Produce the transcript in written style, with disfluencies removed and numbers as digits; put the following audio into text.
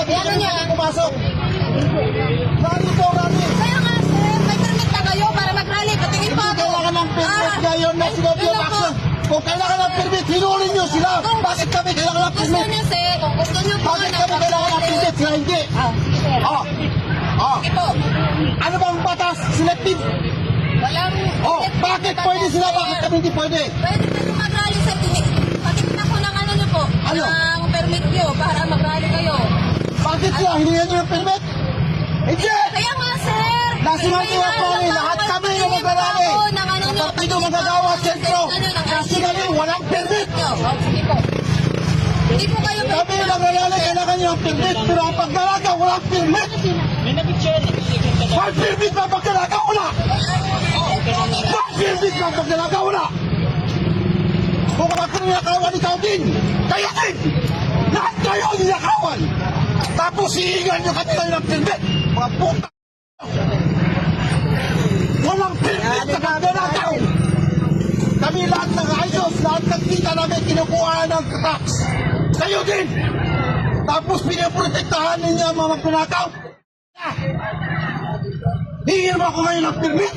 Ano niya? Pumasok. Rally to, rally. Kaya nga, sir, may permit na kayo para mag-rally. Patingin po ako. Kailangan ng permit ngayon na sinabi yung action. Kung kailangan ng permit, hinulin nyo sila. Bakit kami kailangan ng Gusto permit? niyo, sir, kung gusto niyo po Bakit kami kailangan ng permit? Sila hindi. Sige, sir. Oh. Ito, Ano bang batas? Selective. walang... Bakit pwede sila? Bakit kami hindi pwede? Pwede kayo mag-rally, sir. Patingin ako ng ano niyo po. Ano? Ng permit niyo para mag-rally kayo. Bakit sila? Hiningan nyo ng permit? Hindi! Kaya nga, sir. National Theatre, lahat kami yung mag-rally. Partido Manggagawa, Sentro. National, walang permit. Sige po. Hindi po kayo Kami yung mag-rally, kailangan nyo ng permit. Pero ang pagdalaga, walang permit. May permit ba pagdalaga? Wala. May permit ba pagdalaga? Wala. Kung ako nilakawan, ikaw din. Kaya din. Lahat kayo nilakawan. Tapos hihingan nyo kanila ng permit. Mga puta. Walang permit na pagdalagaw. Kami lahat ng ayos, lahat ng kita namin kinukuha ng tax. Kayo din. Tapos pinaprotektahan ninyo ang mga magpunakaw. Hihirma ko ngayon ng permit.